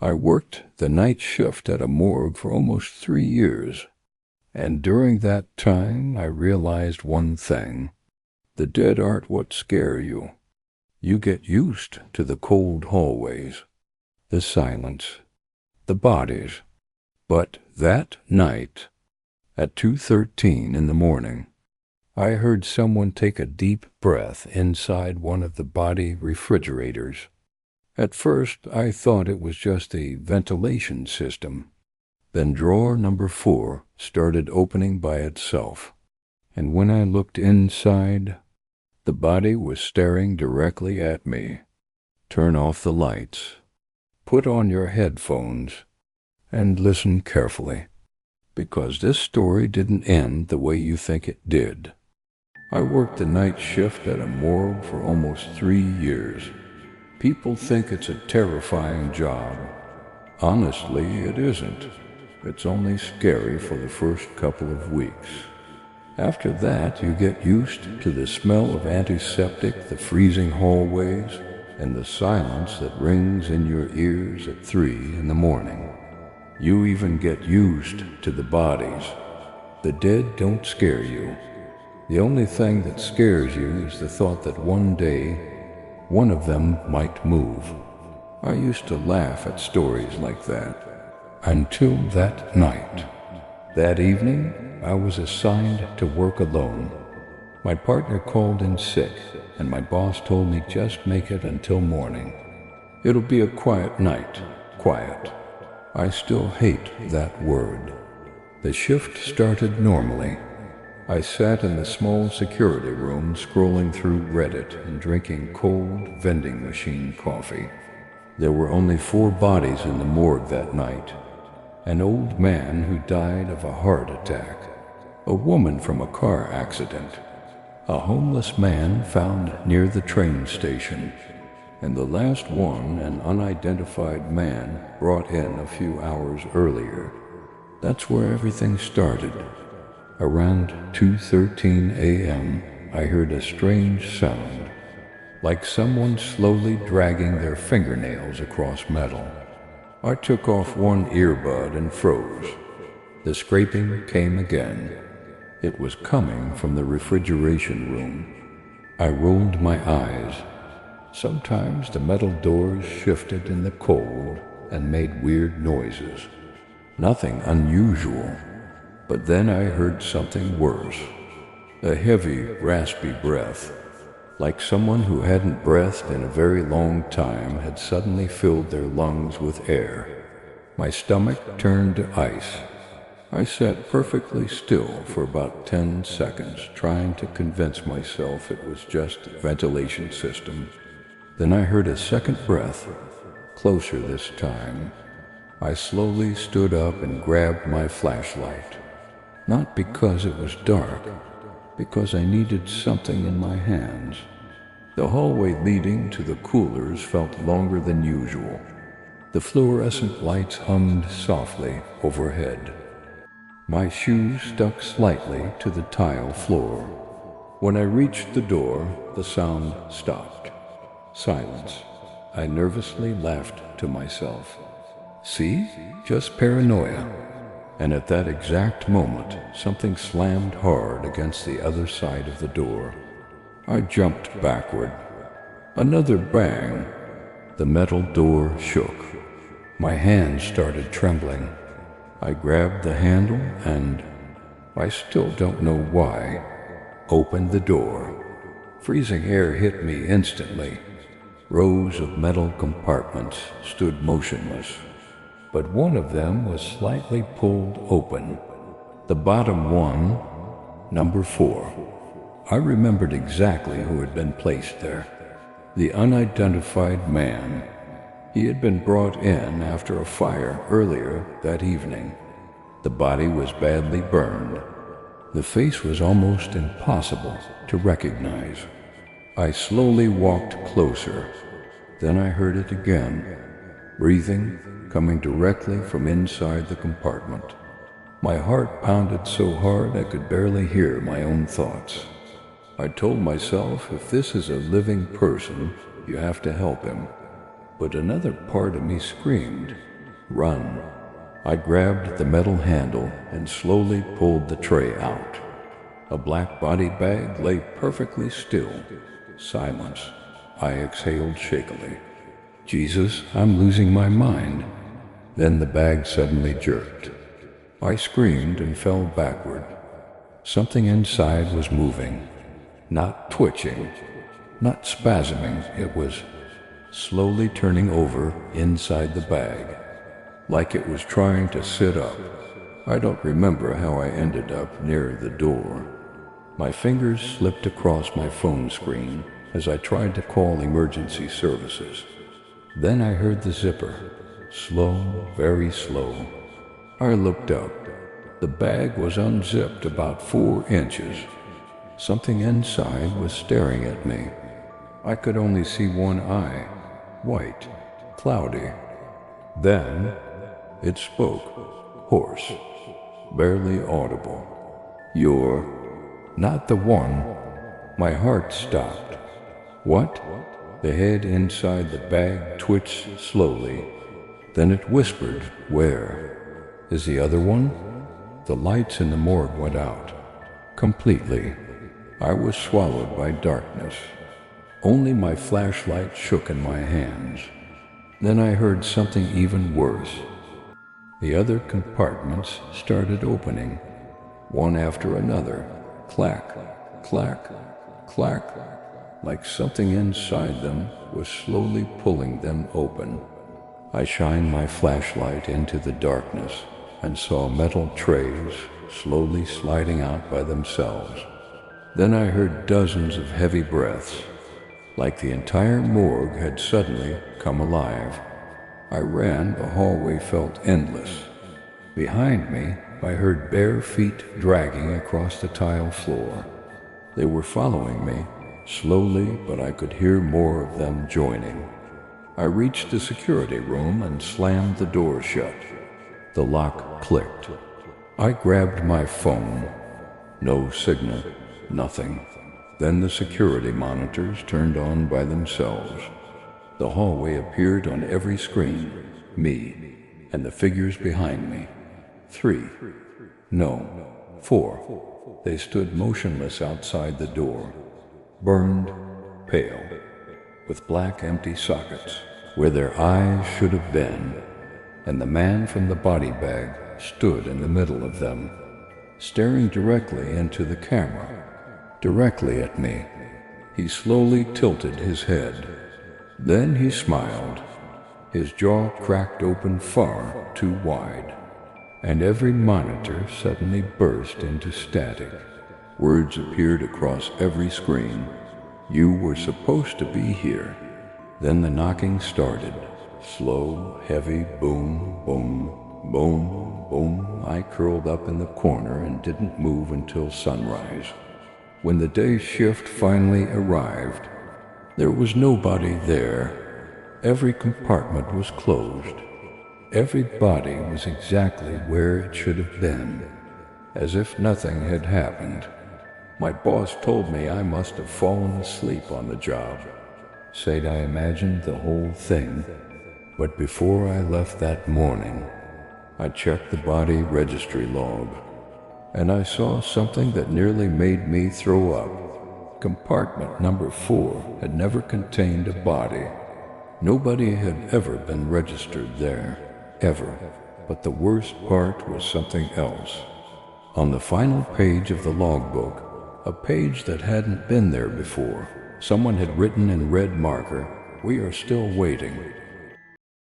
I worked the night shift at a morgue for almost 3 years, and during that time I realized one thing. The dead aren't what scare you. You get used to the cold hallways, the silence, the bodies. But that night, at 2:13 in the morning, I heard someone take a deep breath inside one of the body refrigerators. At first, I thought it was just a ventilation system. Then drawer number 4 started opening by itself, and when I looked inside, the body was staring directly at me. Turn off the lights, put on your headphones, and listen carefully, because this story didn't end the way you think it did. I worked the night shift at a morgue for almost 3 years. People think it's a terrifying job. Honestly, it isn't. It's only scary for the first couple of weeks. After that, you get used to the smell of antiseptic, the freezing hallways, and the silence that rings in your ears at 3 in the morning. You even get used to the bodies. The dead don't scare you. The only thing that scares you is the thought that one day, one of them might move. I used to laugh at stories like that. Until that night. That evening, I was assigned to work alone. My partner called in sick, and my boss told me just make it until morning. It'll be a quiet night. Quiet. I still hate that word. The shift started normally. I sat in the small security room scrolling through Reddit and drinking cold vending machine coffee. There were only 4 bodies in the morgue that night. An old man who died of a heart attack, a woman from a car accident, a homeless man found near the train station, and the last one an unidentified man brought in a few hours earlier. That's where everything started. Around 2:13 a.m., I heard a strange sound, like someone slowly dragging their fingernails across metal. I took off one earbud and froze. The scraping came again. It was coming from the refrigeration room. I rolled my eyes. Sometimes the metal doors shifted in the cold and made weird noises. Nothing unusual. But then I heard something worse. A heavy, raspy breath, like someone who hadn't breathed in a very long time had suddenly filled their lungs with air. My stomach turned to ice. I sat perfectly still for about 10 seconds, trying to convince myself it was just a ventilation system. Then I heard a second breath, closer this time. I slowly stood up and grabbed my flashlight. Not because it was dark, because I needed something in my hands. The hallway leading to the coolers felt longer than usual. The fluorescent lights hummed softly overhead. My shoes stuck slightly to the tile floor. When I reached the door, the sound stopped. Silence. I nervously laughed to myself. See? Just paranoia. And at that exact moment, something slammed hard against the other side of the door. I jumped backward. Another bang. The metal door shook. My hands started trembling. I grabbed the handle and, I still don't know why, opened the door. Freezing air hit me instantly. Rows of metal compartments stood motionless, but one of them was slightly pulled open. The bottom one, number 4. I remembered exactly who had been placed there. The unidentified man. He had been brought in after a fire earlier that evening. The body was badly burned. The face was almost impossible to recognize. I slowly walked closer. Then I heard it again. Breathing, coming directly from inside the compartment. My heart pounded so hard I could barely hear my own thoughts. I told myself, if this is a living person, you have to help him. But another part of me screamed, Run. I grabbed the metal handle and slowly pulled the tray out. A black body bag lay perfectly still. Silence. I exhaled shakily. Jesus, I'm losing my mind. Then the bag suddenly jerked. I screamed and fell backward. Something inside was moving. Not twitching, not spasming. It was slowly turning over inside the bag, like it was trying to sit up. I don't remember how I ended up near the door. My fingers slipped across my phone screen as I tried to call emergency services. Then I heard the zipper. Slow, very slow. I looked up. The bag was unzipped about 4 inches. Something inside was staring at me. I could only see one eye, white, cloudy. Then it spoke, hoarse, barely audible. You're not the one. My heart stopped. What? The head inside the bag twitched slowly. Then it whispered, where? Is the other one? The lights in the morgue went out. Completely. I was swallowed by darkness. Only my flashlight shook in my hands. Then I heard something even worse. The other compartments started opening, one after another. Clack, clack, clack, like something inside them was slowly pulling them open. I shined my flashlight into the darkness and saw metal trays slowly sliding out by themselves. Then I heard dozens of heavy breaths, like the entire morgue had suddenly come alive. I ran. The hallway felt endless. Behind me, I heard bare feet dragging across the tile floor. They were following me, slowly, but I could hear more of them joining. I reached the security room and slammed the door shut. The lock clicked. I grabbed my phone. No signal, nothing. Then the security monitors turned on by themselves. The hallway appeared on every screen. Me, and the figures behind me. 3. No, 4. They stood motionless outside the door, burned, pale, with black empty sockets where their eyes should have been, and the man from the body bag stood in the middle of them, staring directly into the camera, directly at me. He slowly tilted his head. Then he smiled. His jaw cracked open far too wide, and every monitor suddenly burst into static. Words appeared across every screen. You were supposed to be here. Then the knocking started. Slow, heavy, boom, boom, boom, boom. I curled up in the corner and didn't move until sunrise. When the day shift finally arrived, there was nobody there. Every compartment was closed. Every body was exactly where it should have been, as if nothing had happened. My boss told me I must have fallen asleep on the job. Said I imagined the whole thing. But before I left that morning, I checked the body registry log, and I saw something that nearly made me throw up. Compartment number 4 had never contained a body. Nobody had ever been registered there, ever. But the worst part was something else. On the final page of the logbook, a page that hadn't been there before, someone had written in red marker, "We are still waiting."